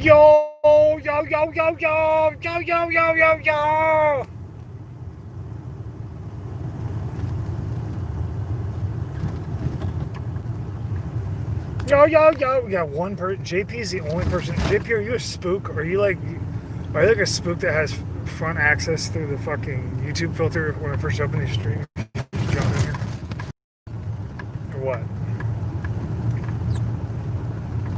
Yo, yo, yo, yo, yo, yo, yo, yo, yo, yo. Yo, yo, yo. Yeah, one person. JP is the only person. JP, are you a spook? Are you like a spook that has front access through the fucking YouTube filter when I first open these streams? Jump in here. Or what?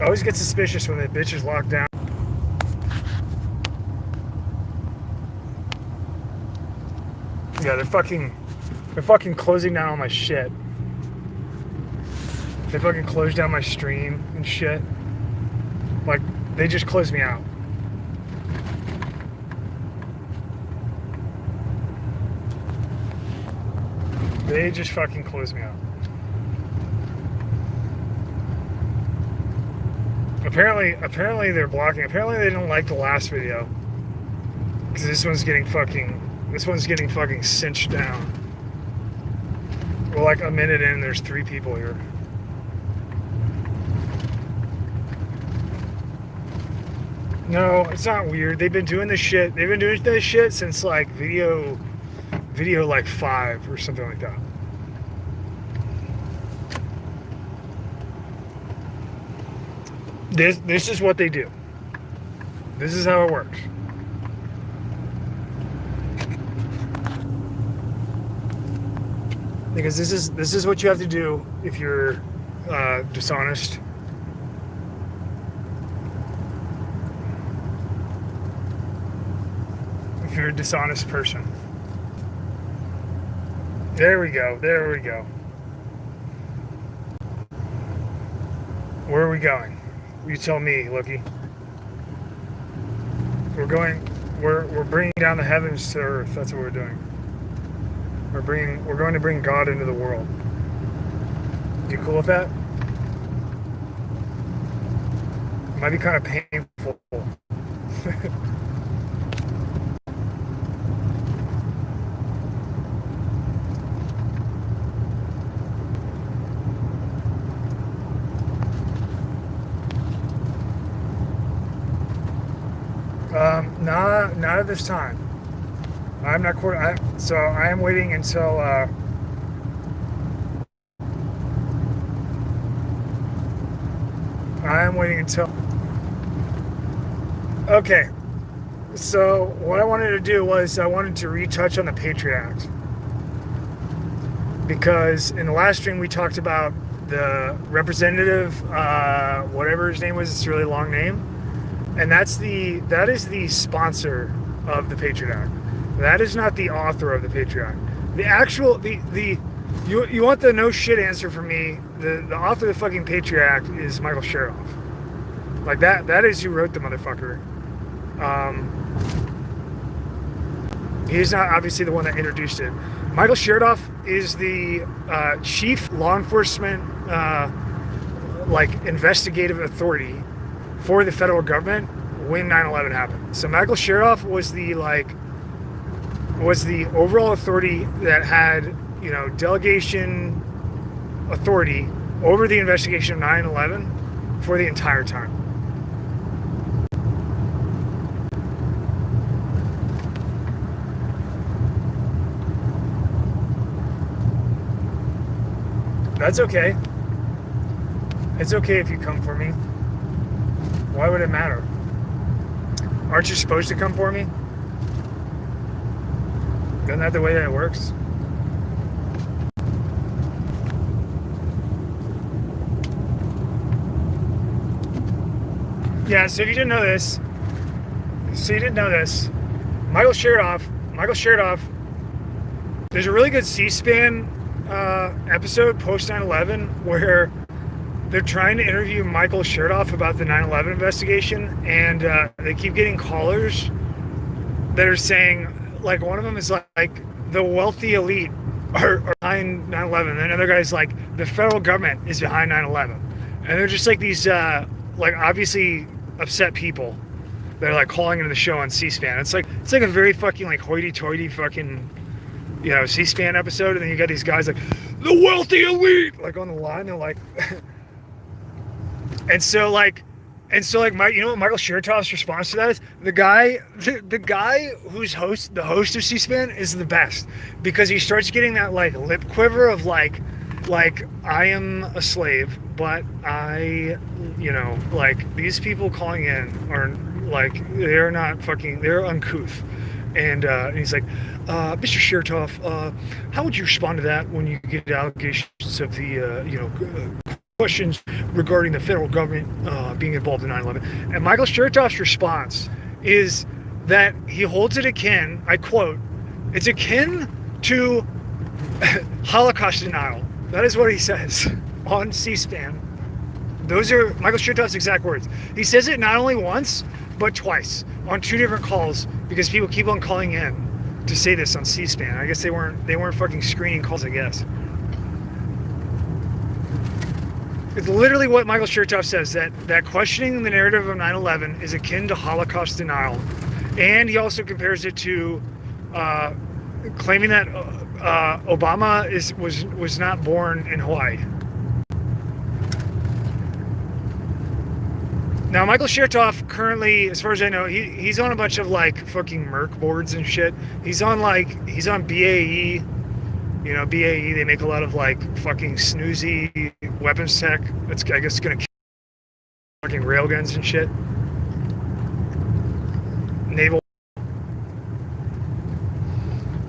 I always get suspicious when the bitch is locked down. Yeah, they're fucking closing down all my shit. They fucking closed down my stream and shit. Like, they just closed me out. They just fucking closed me out. Apparently they're blocking. Apparently they didn't like the last video. Because this one's getting fucking cinched down. We're like a minute in, there's 3 people here. No, it's not weird. They've been doing this shit. They've been doing this shit since like video like 5 or something like that. This is what they do. This is how it works. Because this is what you have to do if you're dishonest. If you're a dishonest person. There we go. There we go. Where are we going? You tell me, Loki. We're bringing down the heavens to earth. That's what we're doing. We're going to bring God into the world. You cool with that? It might be kind of painful. Not at this time. I'm not so I am waiting until okay. So what I wanted to do was I wanted to retouch on the Patriot Act, because in the last stream we talked about the representative, whatever his name was, it's a really long name, and that is the sponsor of the Patriot Act. That is not the author of the Patriot Act. The actual you want the no shit answer from me? The author of the fucking Patriot Act is Michael Chertoff. Like that is who wrote the motherfucker. He's not obviously the one that introduced it. Michael Chertoff is the chief law enforcement investigative authority for the federal government when 9/11 happened. So Michael Chertoff was the overall authority that had, delegation authority over the investigation of 9/11 for the entire time. That's okay. It's okay if you come for me. Why would it matter? Aren't you supposed to come for me? Isn't that the way that it works? Yeah, so if you didn't know this, Michael Chertoff, there's a really good C-SPAN episode post 9/11 where they're trying to interview Michael Chertoff about the 9/11 investigation, and they keep getting callers that are saying, like, one of them is like the wealthy elite are behind 9/11, and another guy's like the federal government is behind 9/11, and they're just like these obviously upset people that are like calling into the show on C-SPAN. It's like a very fucking like hoity-toity fucking C-SPAN episode, and then you got these guys like the wealthy elite like on the line. They're like and so like And so, like, you know what Michael Chertoff's response to that is? The guy who's the host of C-SPAN is the best, because he starts getting that like lip quiver of like I am a slave, but I, you know, like these people calling in are like they're not fucking, they're uncouth, and he's like, Mr. Chertoff, how would you respond to that when you get allegations of the questions regarding the federal government being involved in 9/11. And Michael Chertoff's response is that he holds it akin, I quote, it's akin to Holocaust denial. That is what he says on C-SPAN. Those are Michael Chertoff's exact words. He says it not only once, but twice on 2 different calls, because people keep on calling in to say this on C-SPAN. I guess they weren't fucking screening calls, I guess. It's literally what Michael Chertoff says, that questioning the narrative of 9/11 is akin to Holocaust denial. And he also compares it to claiming that Obama was not born in Hawaii. Now, Michael Chertoff currently, as far as I know, he's on a bunch of like fucking Merc boards and shit. He's on BAE. You know, BAE, they make a lot of like fucking snoozy weapons tech that's, I guess, gonna kill fucking railguns and shit. Naval.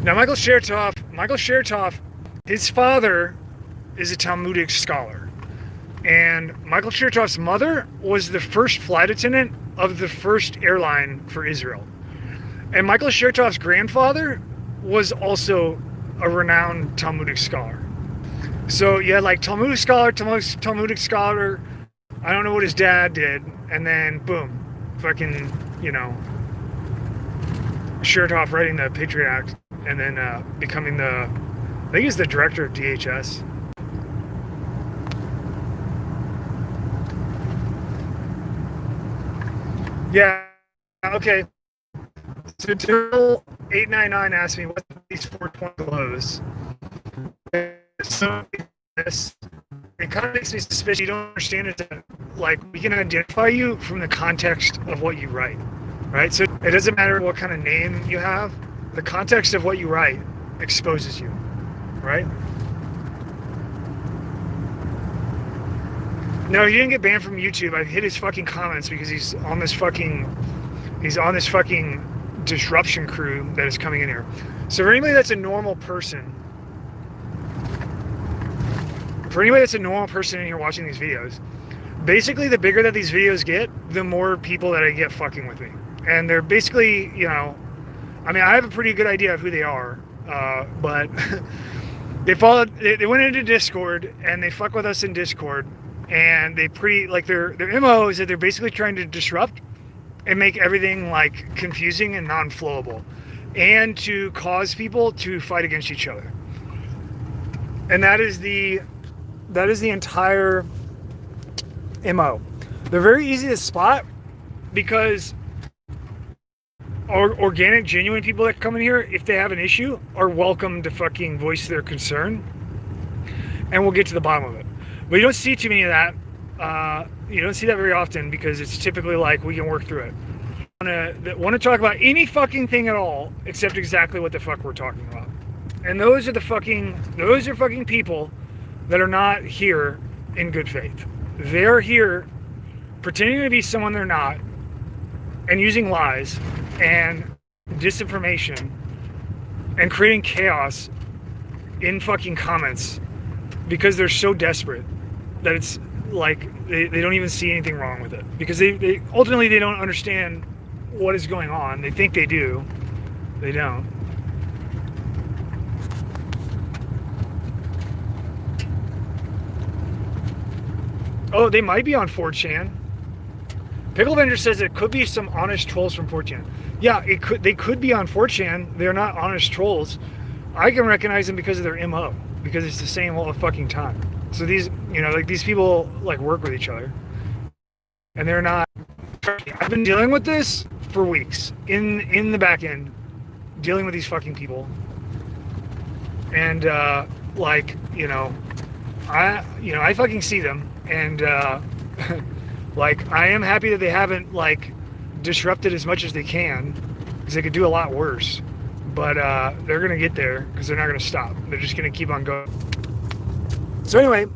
Now, Michael Chertoff, his father is a Talmudic scholar. And Michael Chertoff's mother was the first flight attendant of the first airline for Israel. And Michael Chertoff's grandfather was also a renowned Talmudic scholar. So yeah, like Talmudic scholar. I don't know what his dad did, and then boom, fucking, you know, Chertoff writing the Patriot Act, and then becoming I think he's the director of DHS. Yeah. Okay. So Till 899 asked me what these 420 lows. So this, it kind of makes me suspicious. You don't understand it that, like, we can identify you from the context of what you write, right? So it doesn't matter what kind of name you have. The context of what you write exposes you, right? No, he didn't get banned from YouTube. I hit his fucking comments because he's on this fucking disruption crew that is coming in here. So for anybody that's a normal person in here watching these videos, basically the bigger that these videos get, the more people that I get fucking with me. And they're basically, you know, I mean, I have a pretty good idea of who they are, but they went into Discord and they fuck with us in Discord, and they their MO is that they're basically trying to disrupt and make everything like confusing and non-flowable, and to cause people to fight against each other. And that is the entire MO. They're very easy to spot because organic, genuine people that come in here, if they have an issue, are welcome to fucking voice their concern, and we'll get to the bottom of it. But you don't see too many of that. You don't see that very often because it's typically like we can work through it. Want to talk about any fucking thing at all except exactly what the fuck we're talking about. And those are fucking people that are not here in good faith. They're here pretending to be someone they're not, and using lies and disinformation and creating chaos in fucking comments because they're so desperate that it's like they don't even see anything wrong with it, because they ultimately they don't understand what is going on. They think they do. They don't. Oh, they might be on 4chan. Pickle Avenger says it could be some honest trolls from 4chan. Yeah, they could be on 4chan. They're not honest trolls. I can recognize them because of their MO, because it's the same all the fucking time. So these, you know, like these people like work with each other, and they're not. I've been dealing with this for weeks in the back end, dealing with these fucking people, and like, you know, I fucking see them, and Like, I am happy that they haven't, like, disrupted as much as they can, because they could do a lot worse. But they're going to get there, because they're not going to stop. They're just going to keep on going. So anyway,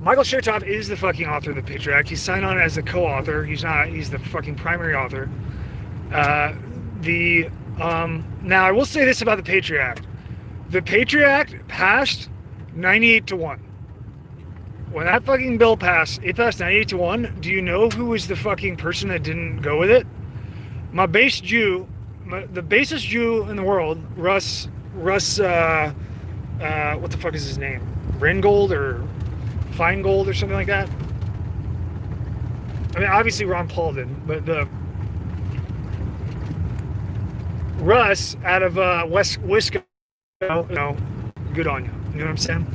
Michael Chertoff is the fucking author of the Patriot Act. He's signed on as the co-author. He's not. He's the fucking primary author. Now, I will say this about the Patriot Act. The Patriot Act passed 98-1. When that fucking bill passed, it passed 98-1. Do you know who was the fucking person that didn't go with it? The basest Jew in the world, Russ, what the fuck is his name? Ringgold or Feingold or something like that? I mean, obviously Ron Paul didn't, but the Russ out of West Wisconsin, no, good on you. You know what I'm saying?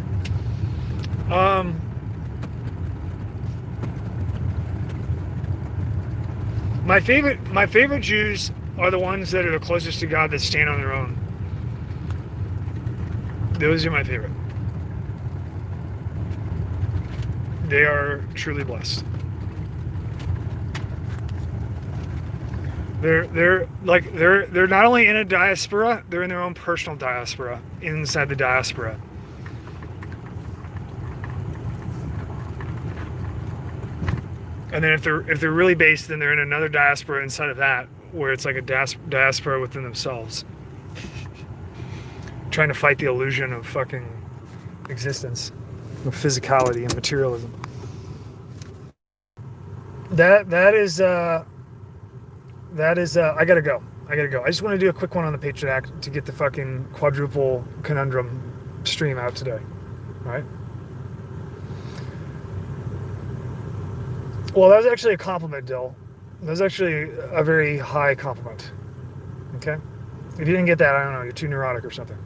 My favorite Jews are the ones that are the closest to God, that stand on their own. Those are my favorite. They are truly blessed. They're not only in a diaspora, they're in their own personal diaspora inside the diaspora. And then if they're really based, then they're in another diaspora inside of that, where it's like a diaspora within themselves, trying to fight the illusion of fucking existence, of physicality and materialism. That is I gotta go. I just want to do a quick one on the Patriot Act to get the fucking quadruple conundrum stream out today. All right. Well, that was actually a compliment, Dill. That was actually a very high compliment. Okay? If you didn't get that, I don't know, you're too neurotic or something.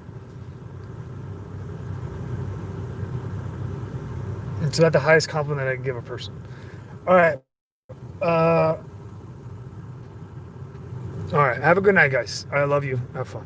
It's about the highest compliment I can give a person. All right. All right. Have a good night, guys. I love you. Have fun.